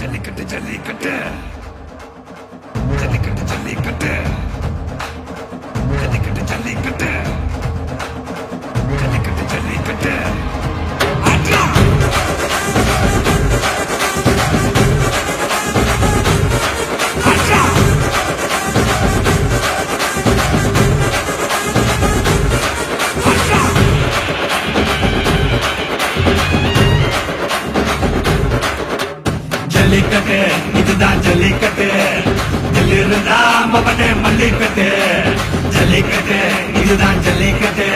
ஜல்லிக்கட்டு ஜல்லிக்கட்டு ஜல்லிக்கட்டு ஜல்லிக்கட்டு ஜல்லிக்கட்டு ஜல்லிக்கட்டு ஜல்லிக்கட்டு ஜல்லிக்கட்டு ஆட்ரா ஆட்ரா ஆட்ரா ஜல்லிக்கட்டு இதுதான் ஜல்லிக்கட்டு தில்லிருந்தா மவனே மல்லிக்கட்டு ஜல்லிக்கட்டு இதுதான் ஜல்லிக்கட்டு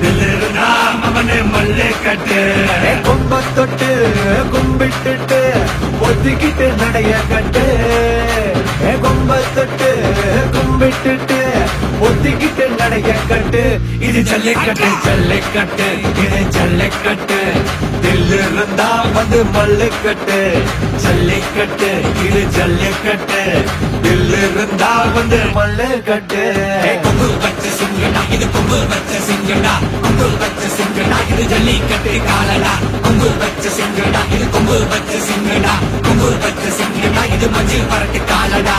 தில்லிருந்தா மவனே மல்லிக்கட்டு கொம்ப தொட்டு கும்பிட்டுட்டு ஒத்திக்கிட்டு நடைய கட்டு கொம்ப தொட்டு கும்பிட்டுட்டு ஒத்திக்கிட்டு நடைய கட்டு இது ஜல்லிக்கட்டு ஜல்லிக்கட்டு இது ஜல்லிக்கட்டு தில்லிருந்தா வந்து மல்லுக்கட்டு ஜல்லிக்கட்டு இது ஜல்லிக்கட்டு தில்லிருந்தா வந்து மல்லுக்கட்டு கொம்பு வச்ச சிங்கடா இது கொம்பு வச்ச சிங்கடா கொம்பு வச்ச சிங்கடா இது ஜல்லிக்கட்டு காலடா கொம்பு வச்ச சிங்கடா இது கொம்பு வச்ச சிங்கடா கொம்பு வச்ச சிங்கடா இது மஞ்சள் பரட்டு காலடா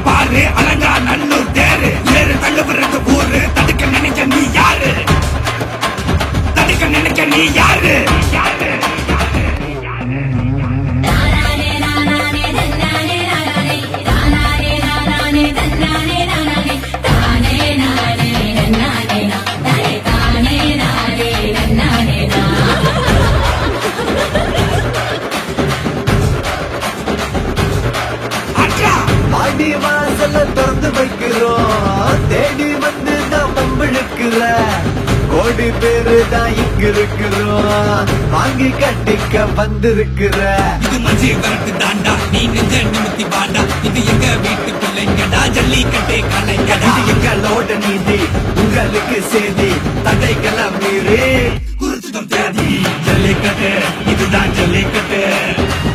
பாரு அலங்கா நல்லூர் தேரு ஏறு தள்ளுவருக்கு ஊரு தடுக்க நினைக்க நீ யாரு தடுக்க நினைக்க நீ யாரு ஆடி வாசல திறந்து வைக்கிறோம் தேடி வந்து நான் பம்பிழுக்கல கோடி பேரு தான் இங்க இருக்கிறோம் வாங்கி கட்டிக்க வந்திருக்கிற இது மஞ்சி வரட்டு தாண்டா நீ நெஞ்ச நிமித்தி பாண்டா இது எங்க வீட்டு பிள்ளைங்கடா ஜல்லிக்கட்டே கலைஞடா இது எங்களோட நீதி உங்களுக்கு செய்தி தடைகளை மீறி குறிச்சிடும் தேதி ஜல்லிக்கட்டு இதுதான் ஜல்லிக்கட்டு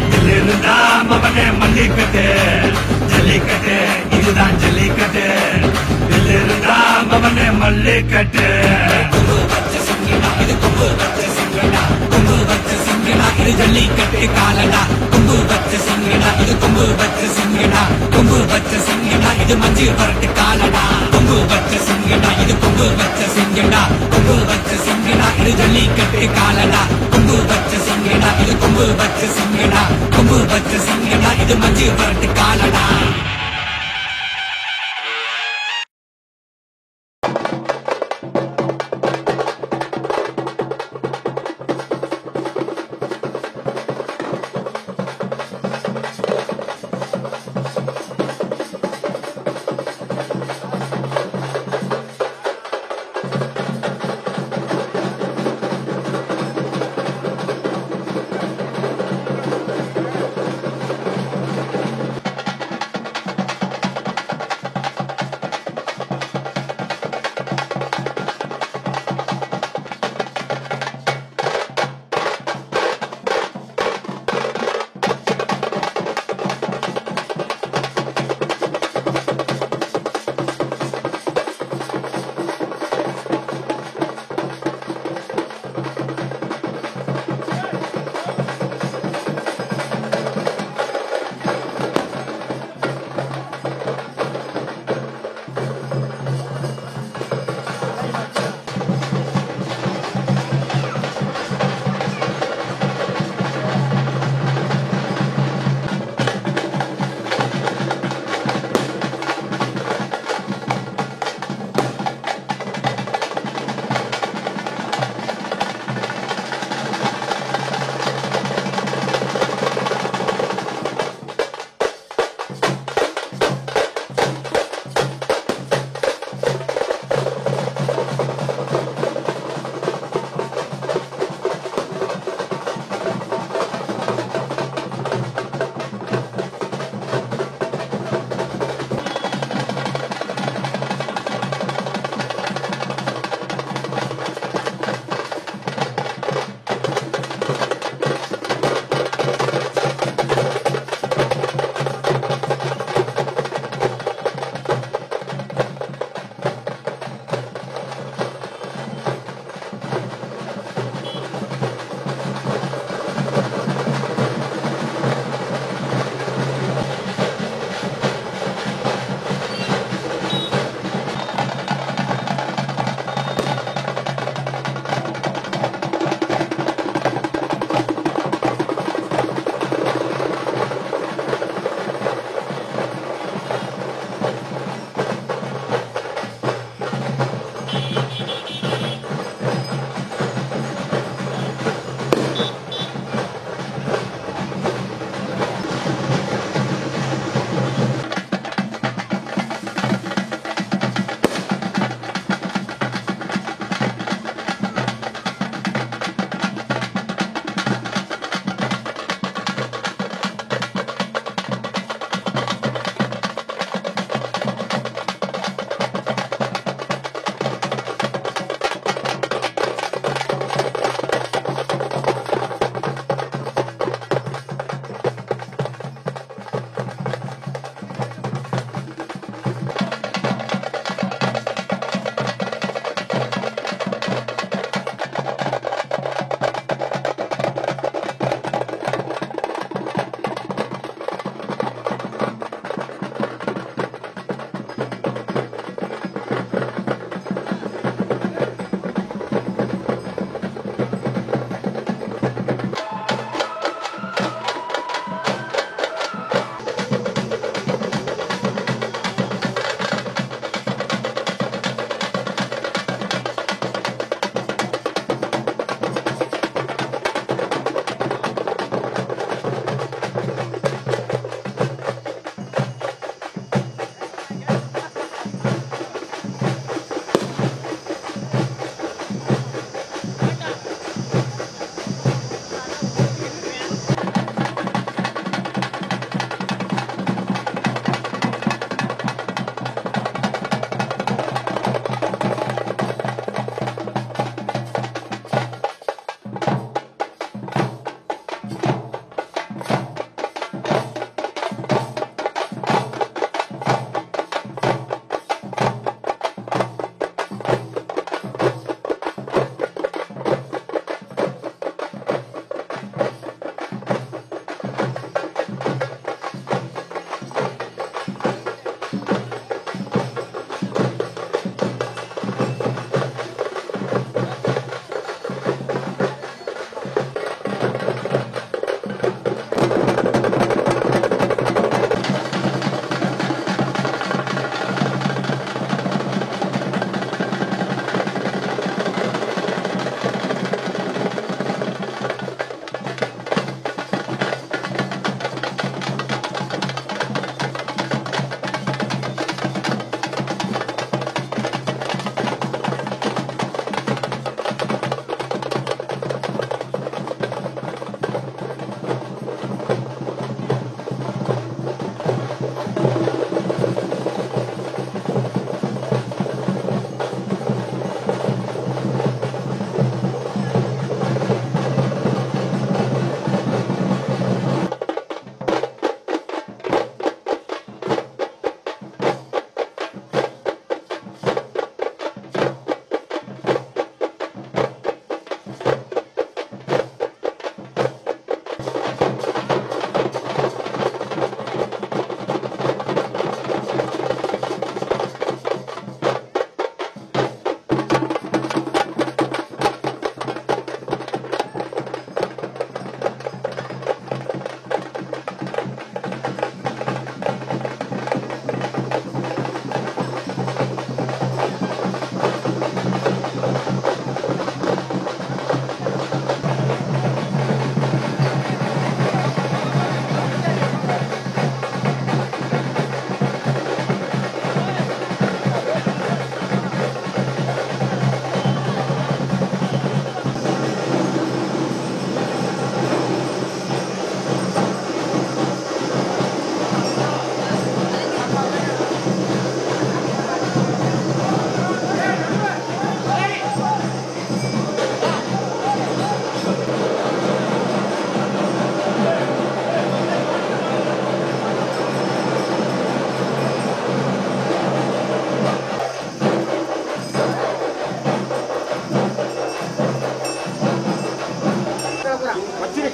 இதிலிருந்தா மவனே மல்லிக்கட்டு ஜல்லிக்கட்டு இதுதான் ஜல்லிக்கட்டு இதிலிருந்தா மவனே மல்லிக்கட்டு கொம்பு வச்ச சிங்கடா இது கொம்பு வச்ச சிங்கடா கொம்பு வச்ச சிங்கடா இது ஜல்லிக்கட்டு காலடா கொம்பு வச்ச சிங்கடா இது கொம்பு வச்ச சிங்கடா கொம்பு வச்ச சிங்கடா இது மஞ்சள் பரட்டு காலடா கொம்பு வச்ச சிங்கடா இது கொம்பு வச்ச சிங்கடா கொம்பு வச்ச சிங்கடா இது ஜல்லிக்கட்டு காலடா கொம்பு வச்ச சிங்கடா இது கொம்பு வச்ச சிங்கடா கொம்பு வச்ச சிங்கடா இது மஞ்சள் பரட்டு காலடா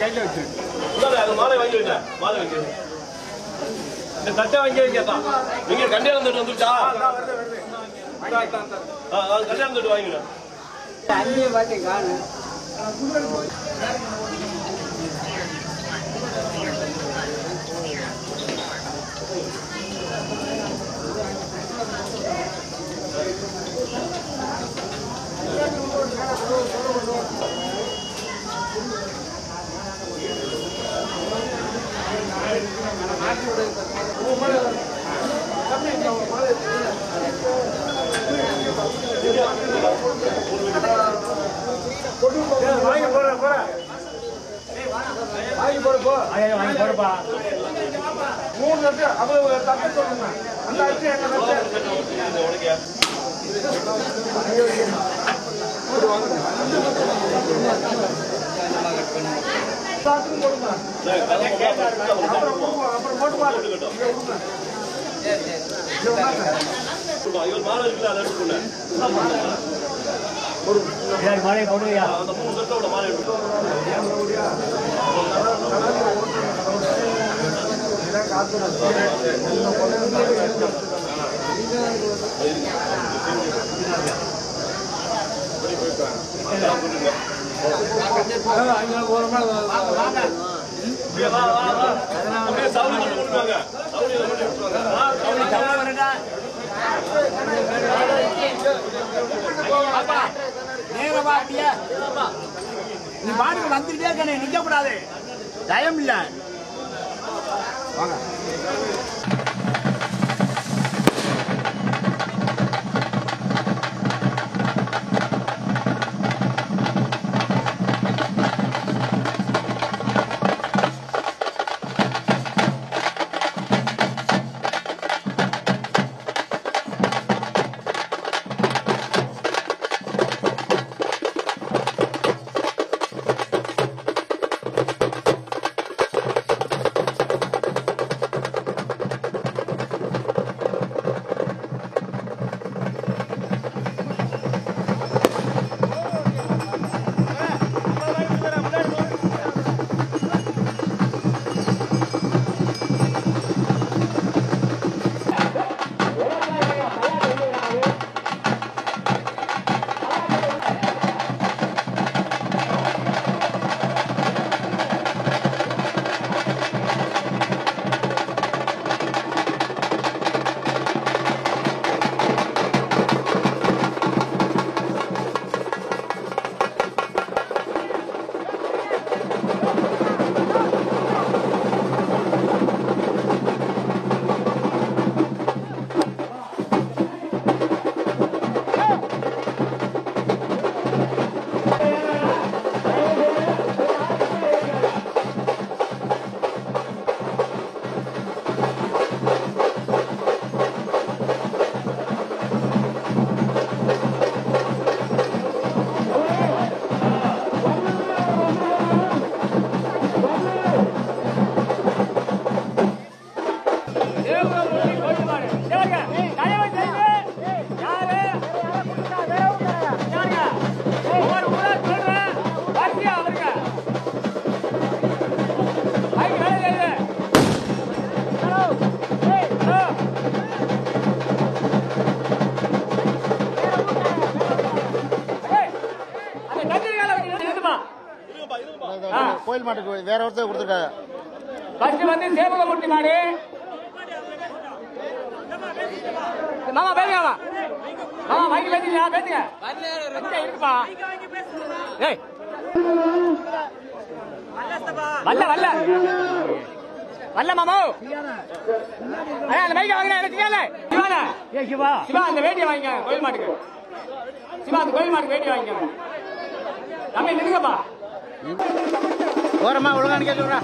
கையில் வச்சு அது மாலை வாங்கி வைங்க மாலை வைங்க இந்த தட்டை வாங்கி வைக்கா நீங்க கல்யாணம் தட்டு வந்துருச்சா கல்யாணம் தட்டு வாங்கிடுங்க அங்கேயே பாட்டி காணு வாங்கி போடுப்பா 3 லட்சம் அவ்வளவு தட்டு சொல்லுங்க அந்த அரிசி என்ன அப்புறம் போட்டு மாலை இருக்குல்ல அதை எடுத்துக்கொள்ள மாலை போடுவியா அந்த 3 லட்சத்தோட மாலை எடுத்து நீ பாட்டுக்கு வந்துட்டே இருக்க நிக்க கூடாது டைம் இல்ல வாங்க கோயில் மாட்டுக்கு வேற ஒருத்தர் கொடுத்துருக்காங்க. ஃபர்ஸ்ட் வந்து சேவகமூர்த்தி மாடு. மாமா பேசுங்க மாமா மைக்கு பேசுங்க பேசுங்க இருக்குப்பா. ஏய் வல்ல வல்ல வல்ல மாமா அந்த மைக்க வாங்கினா எனக்கு சிவானா சிவா சிவா அந்த வேட்டியை வாங்கிக்க கோயில் மாட்டுக்கு. சிவா அந்த கோயில் மாட்டுக்கு வேட்டி வாங்கிக்க. தம்பி நிற்கப்பா ஓரமா ஒழுங்கானு கேட்குறா.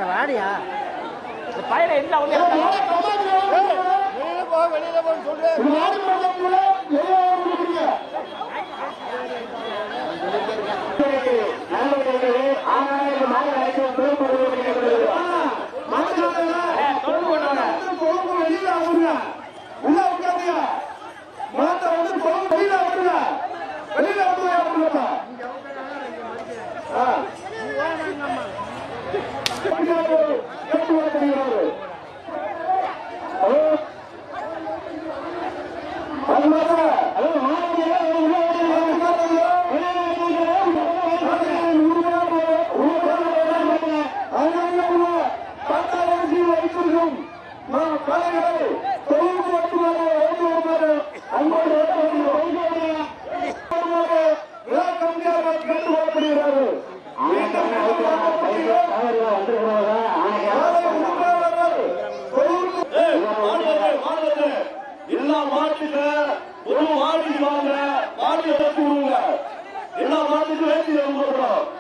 வாடியா பயில என்ன ஒண்ணு வெளியில போ சொல்றேன். எல்லா மாட்டுக்கு ஒரு மாடி வாங்க மாடி எடுத்து விடுங்க. எல்லா மாட்டுக்கும் வேட்டி கொடுக்கணும்.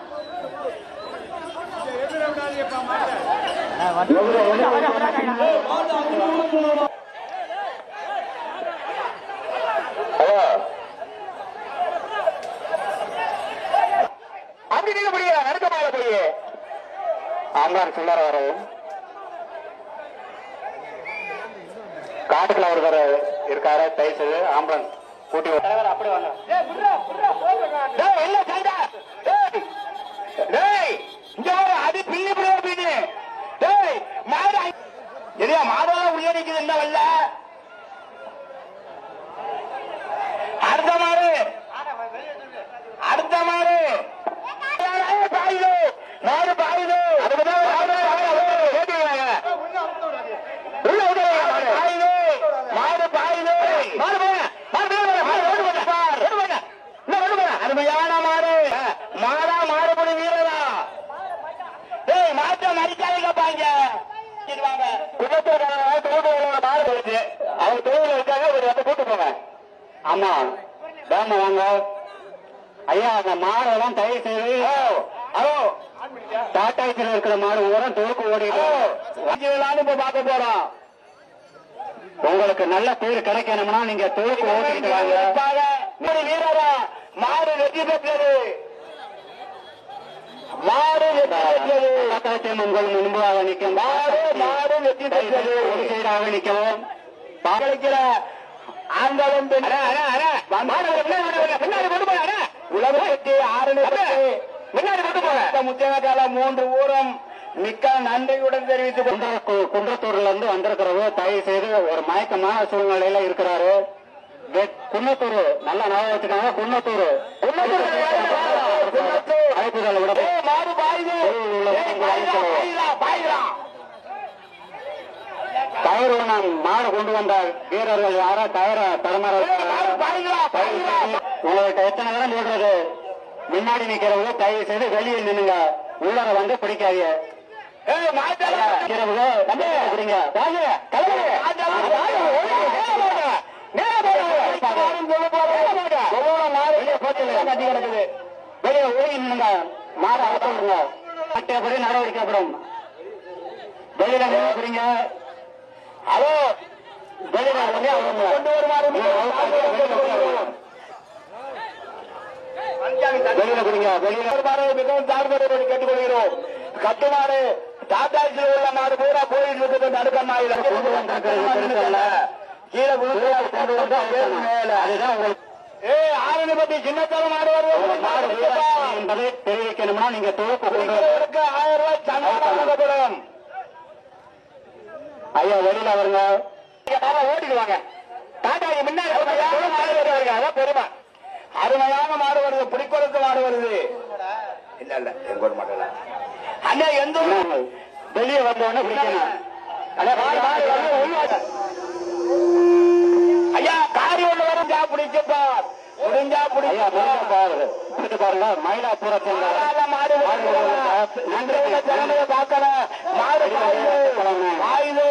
அப்படி நீங்க முடிய நடுக்கமாக போய் ஆம்பளான் சில்லற வரவும் காட்டுக்குள்ள ஒருத்தர் இருக்காரு தைசு ஆம்பளன் கூட்டி தலைவர் அப்படி வாங்க அது பில்லி பின்னு எதையா மாதவா உள்ளே நிக்குது இந்த வல்ல அடுத்த மாறு பாயுது மாறு பாயுது அருமையான மாடு போயிடுச்சு. அவங்க தொழில இருக்காங்க, ஒரு வந்து கூட்டு போங்க. ஆமா வேமா வாங்க ஐயா. அந்த மாடெல்லாம் தயவு செய்து டாட்டாய்ச்சியில் இருக்கிற மாடு ஊரம் தொழுக்கு ஓடிட்டு இப்ப பார்க்க போறோம். உங்களுக்கு நல்ல பேர் கிடைக்கணும்னா நீங்க தொழுக்கு ஓட்டிட்டு வாங்க. வீரரா மாடு வெற்றி பெற்றது. மாடு உங்கள் முன்பாக நிற்கும். மாடு வெற்றி பெற்றது. ஒரு சைடாக நிற்கவும் பங்களிக்கிற ஆண்களும் உலகத்தை முன்னாடி கொண்டு போக முத்தியகால 3 ஊரும் மிக்க நன்றியுடன் தெரிவித்து குன்றத்தூர்ல இருந்து வந்திருக்கிறவங்க தயவு செய்து ஒரு மயக்கமான சூழ்நிலையில இருக்கிறாரு. குன்னத்தூர் நல்லா ஞாபகம் வச்சுக்காங்க. குன்னத்தூர் அழைப்புகளை விட டயர் மாடு கொண்டு வந்த வீரர்கள் யாரா டயரை தரமாற உங்கள்கிட்ட எத்தனை நேரம் சொல்றது? முன்னாடி நிக்கிறவங்க தயவு செய்து வெளியில் நின்னுங்க. உள்ளர வந்து பிடிக்காதீங்க. வெளியே ஓடி நின்னுங்க. மாட அழைப்புங்க. சட்டப்படி நடவடிக்கைப்படும். வெளியில நின்றுங்க. அதோ வெளியில கொண்டு வருமாறு வெளியில குடிங்க. வெளியில வருமாறு மிகவும் தாழ்மையோடு கேட்டுக்கொள்கிறோம். கட்டுமாறு டாட்டாச்சியில் உள்ள மாடு பூரா கோயில் இருக்குது. நடுக்கமாயில கீழே ஆரணிபட்டி சின்னத்தர மாடு வருவது என்பதை தெரிவிக்கணும்னா நீங்க தொகுப்பு 1000 ரூபாய் சம்பளம் வழங்கப்படும். ஐயா வெளியில வருங்க. ஓட்டிடுவாங்க. டாடா முன்னாடி அதான் பெருமை. அருமையான மாடு வருது. புடிக்கொடுத்து மாடு வருது. இல்ல இல்ல எங்க ஒரு மாட்டல அண்ணா எந்த வெளியே வந்தவொடனே பிடிக்கணும். ஐயா காரி ஒண்ணு வரும். பிடிச்சுப்பார் முடிஞ்சா பிடிச்சு பாருங்க. மயிலாப்பூரை மாடு திறமையை பார்க்கணும். மாடு ஆயுது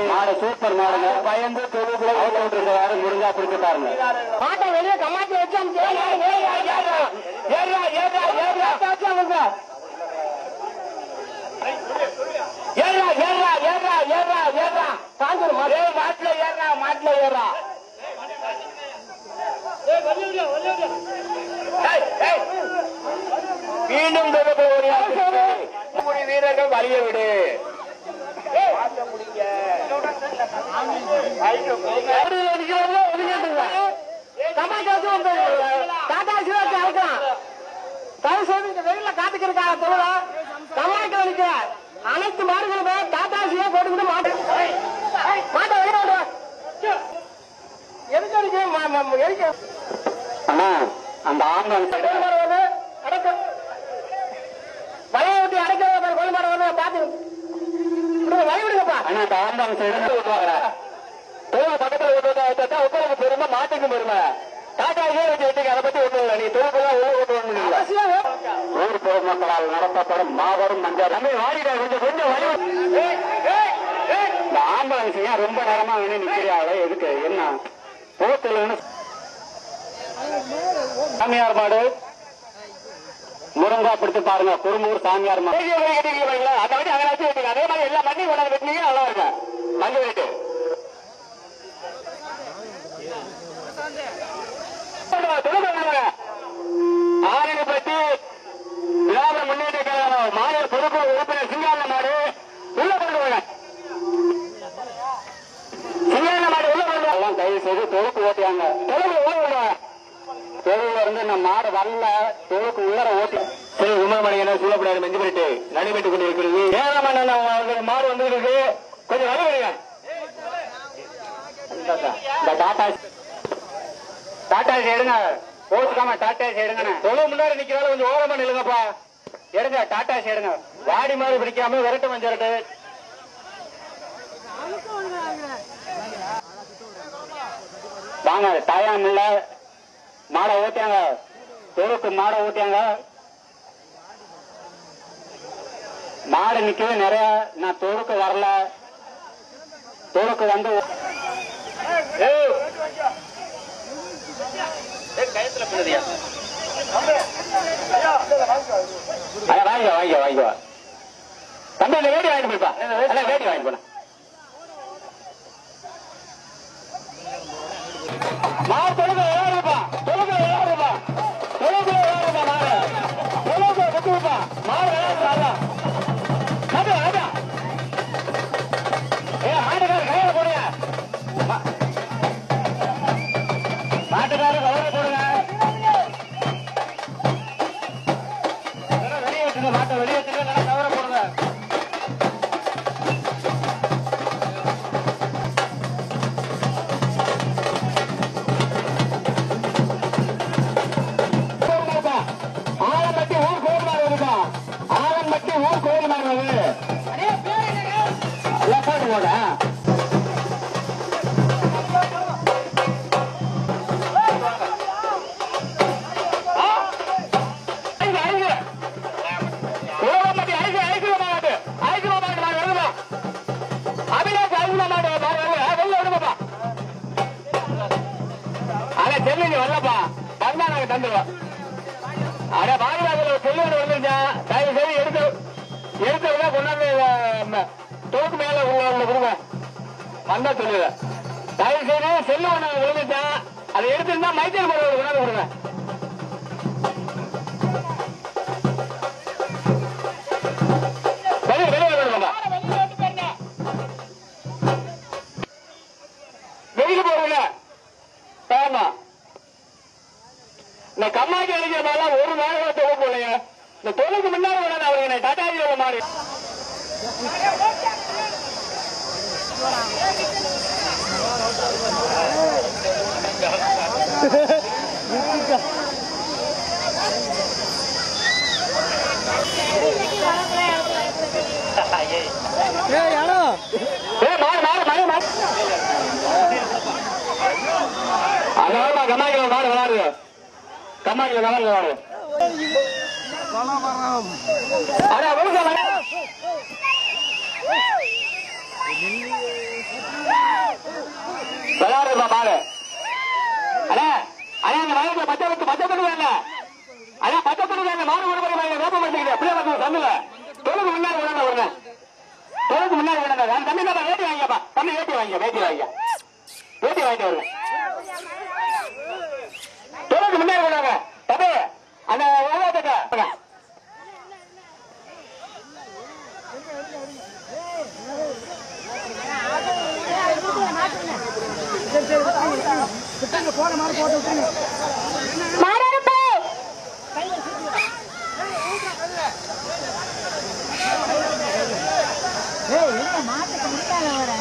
மாடு சூப்பர் மாடுங்க. பயந்து தொழில் யாரும் முடிஞ்சா பிடிச்சு பாருங்க. மாட்டை வெளியே கமாட்டி வச்சு மாட்டுல ஏறா மீண்டும் வீரர்கள் வழிய விடு. வெயில காத்துக்கிறக்காக தொழில கம்மாய்க்கு வலிக்க அனைத்து மாடுகளுமே டாட்டாசியா போட்டுக்கிட்டு மாட்டை வெளியே எதுக்கு அந்த ஆம்புலன்ஸ் வலையை விட்டு அடைக்கிற கொலை மாட வந்து பாத்து வழி விடுங்கப்பா. ஆனா அந்த ஆம்புலன்ஸ் விட்டுவாங்க. பக்கத்துல உட்கார பெருமை மாட்டுக்கு பெருமை. டாட்டாவே வச்சு விட்டீங்க. அதை பத்தி ஒண்ணும் இல்லை. நீ தொழில்கெல்லாம் உள்ள கொண்டு வரணும். ஊர் பொதுமக்களால் நடத்தப்படும் மாபெரும் மஞ்சள் நம்ம வாடிட கொஞ்சம் வழி. இந்த ஆம்புலன்ஸ் ஏன் ரொம்ப நேரமா வேணும் நிக்கிறாள்? எதுக்கு என்ன போத்தல்? சாமியார் மாடு முருங்கா பிடிச்சு பாருங்க. குறும்பூர் சாமியார் மாடு அதை விட்டு அங்கே வச்சு வெட்டிங்க. அதே மாதிரி எல்லா மண்ணையும் கொண்டாந்து வெட்டினீங்க நல்லா இருக்கும். மஞ்சள் வெட்டு ஆரணிப்பட்டி திராவிட முன்னேற்ற கழகம் மாநில பொதுக்குழு உறுப்பினர் சிங்கான மாடு உள்ள கொண்டு போங்க. சிங்கான மாடு உள்ள கொண்டு எல்லாம் தயவு செய்து தொழுக்கு ஓட்டியாங்க. தொழுக்கு ஓடுவாங்க. தொழுல இருந்து நம்ம மாடு வரல. தொழுக்கு உள்ளர ஓட்டி சரி உமரமணி என்ன சொல்லப்படாது. மெஞ்சு பண்ணிட்டு நடிபெட்டு கொண்டு இருக்கிறது. ஏழாம் மாடு வந்து இருக்கு. கொஞ்சம் வழி வருங்க. இந்த டாடா எடுங்க. போட்டுக்காம டாடா எடுங்க. தொழில் முன்னாடி நிக்கிறாலும் கொஞ்சம் ஓரமா நில்லுங்கப்பா. எடுங்க டாடா எடுங்க. வாடி மாதிரி பிடிக்காம விரட்டு மஞ்சரட்டு. வாங்க தாயாம் இல்ல மாடை ஊட்டியாங்க. தொழுக்கு மாடை ஊட்டியாங்க. மாடு நிக்கவே நிறைய நான் தோலுக்கு வரல தோலுக்கு வந்து வாங்கிக்கோ தம்பி அந்த வேடி வாங்கிட்டு போய்ப்பா வேடி வாங்கிட்டு போன மாடு தொழுக்கு விளையாடுப்பா தொழுக்கு விளையாடுப்பா தொழுக்கு விளையாடுப்பா மாடு தொழுக்கு விட்டுப்பா மாடு விளையாடுறா ஆட்டுக்காரர் கையில போடுங்க மாட்டுக்காரர் கவரை போடுங்க வெளியே வச்சுங்க மாட்டை வெளியே வச்சுங்க நல்லா கவரை போடுங்க ஆலம்பட்டி ஊர் கோயில் மாறு வருப்பா ஆலம்பட்டி ஊர் கோயில் மாறு வருது போட்டு போட வரலப்பா வந்தா நாங்க தந்துருவோம் அட பாதுகாப்புல செல்வன் வந்துருச்சா தயவு செய்து எடுத்தவங்க கொண்டாந்து தோக்கு மேல உள்ள கொடுங்க வந்தா சொல்லுங்க தயவு செய்து செல்வன் விழுந்துச்சா அதை எடுத்துருந்தா மைத்தல் கொண்டாந்து கொடுங்க வெளியே போறீங்க ஆமா இந்த கம்மாக்கி அடிக்கிற மாதிரிலாம் ஒரு நாள் தொகை போலைங்க இந்த தொகைக்கு முன்னாடி வேணாம் அவங்க டாட்டாஜி உள்ள மாதிரி அதனால கம்மாக்கில மாடு விளாடுது கம்மாக்கில நல்லா விளாடு விளாடுப்பா மாடு அண்ணா அண்ணா இந்த வயசுல பச்சை கொடுக்காங்க அண்ணா பச்சை கொடுக்காங்க மாடு கொடுப்பாங்க ரோப்பம் பண்ணிக்கிட்டு அப்படியே வந்து தந்துல தொழுக்கு முன்னாடி விளாட வருங்க தொழுக்கு முன்னாடி விளாட தம்பி நம்ம வேட்டி வாங்கிப்பா தம்பி வேட்டி வாங்கிக்க வேட்டி வாங்கிட்டு வருங்க தொழுக்கு முன்னாடி விளாங்க தம்பி அந்த விளையாட்டுக்க போன மாதிரி போட்டு விட்டுருங்க மாட்டுக்கு முன்னால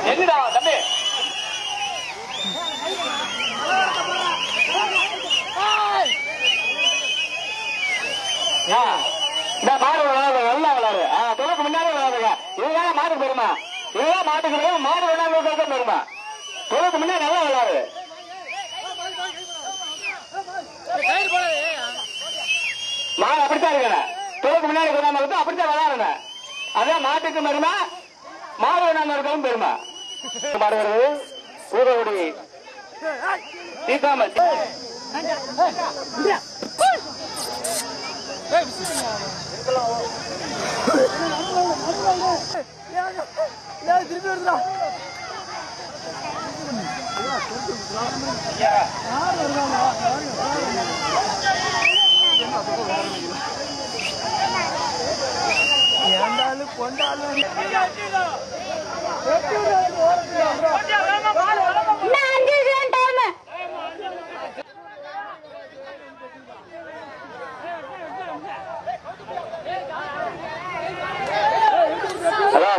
என்னடா தம்பி இந்த மாடு விளையாடு நல்லா விளையாடு தொலைக்கு முன்னாடி விளையாடுங்க இதுதான் மாட்டுக்கு பெருமா இதுதான் மாட்டுக்கு மாடு விளையாடுறது பெருமா தொலைக்கு முன்னாடி நல்லா விளையாடு மாடு அப்படித்தான் இருக்கிற தொலைக்கு முன்னாடி கொண்டாந்து அப்படித்தான் விளையாடுங்க அதான் மாட்டுக்கு பெருமா மாடு விளையாடுறதுக்கும் பெருமா மாடு வருது ஊரகுடி தீபாமதி திருப்பி வருதா ஏண்டாலும் கொண்டாலும்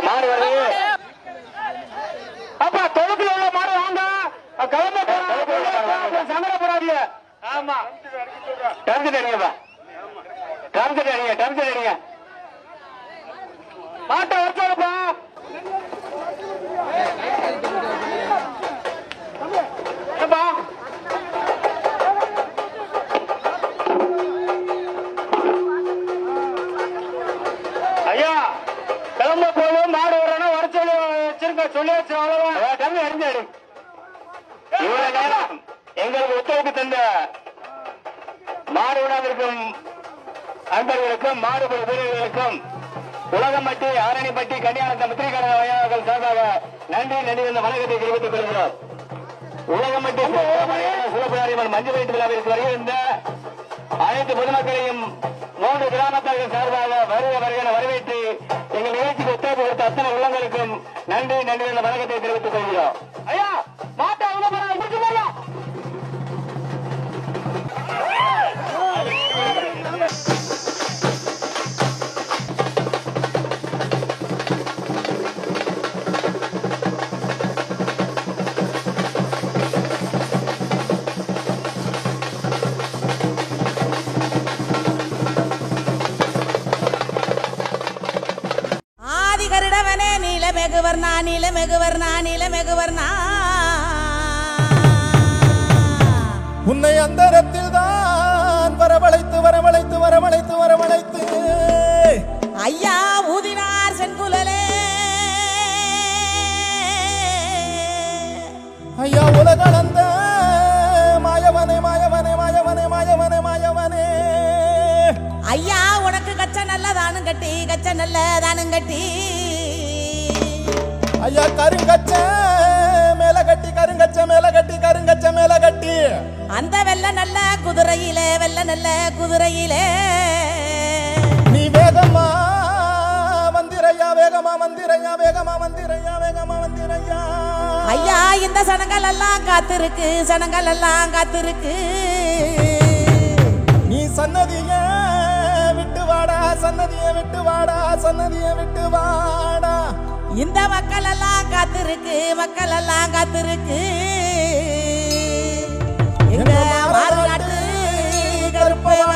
மாடு வருது அப்பா தொழுக்குல உள்ள மாடு வாங்க சங்கடப்படாதீங்க ஆமா டம்ஸ் அடிங்கப்பா டம்ஸ் அடிங்க மாட்டை வச்சோப்பா ஐயா கிளம்ப போதும் மாடு வரணும் வர சொல்லி வச்சிருக்க சொல்லி வச்சு அவ்வளவுதான் கம்மி அறிஞ்சாடு இவ்வளவு நேரம் எங்களுக்கு ஒத்துழைப்பு தந்த மாடு விடாதிருக்கும் அன்பர்களுக்கும் மாடுபடி வீரர்களுக்கும் உலகம்பட்டி ஆரணிப்பட்டி கன்னியாகுமரி முத்திரைக்கடை வகையாளர்கள் சார்பாக நன்றி என்ற வணக்கத்தை தெரிவித்துக் கொள்கிறோம். உலகம்பட்டி சிவபுராரிமன் மஞ்சள் வயிற்று விழாவிற்கு வருகின்ற அனைத்து பொதுமக்களையும் 3 கிராமத்தார்கள் சார்பாக வருக வருகிற வரவேற்று எங்கள் நிகழ்ச்சிக்கு ஒத்துழைப்பு கொடுத்த அத்தனை உள்ளங்களுக்கும் நன்றி என்ற வணக்கத்தை தெரிவித்துக் கொள்கிறோம். ஐயா மாட்டை உன்னை அந்தரத்தில் தான் வரவழைத்து வரவழைத்து வரவழைத்து வரவழைத்து ஐயா ஊதினார் செங்குழலே ஐயா உலகளந்த மாயவனே மாயவனே மாயவனே மாயவனே மாயவனே ஐயா உனக்கு கச்ச நல்லதானும் கட்டி கச்ச நல்லதானும் கட்டி ஐயா கருங்கச்ச மேல கட்டி கருங்கச்ச மேல கட்டி கருங்கச்ச மேல கட்டி அந்த வெள்ள நல்ல குதிரையிலே நீ வேகமா வந்திரையா வேகமா வந்திரையா வேகமா வந்திரையா வேகமா வந்திரையா ஐயா இந்த சனங்கள் எல்லாம் காத்திருக்கு நீ சன்னதிய விட்டு வாடா சன்னதிய விட்டு வாடா சன்னதிய விட்டு வாடா இந்த மக்கள் எல்லாம் காத்திருக்கு எங்க மாறுநாட்டு கருப்பையா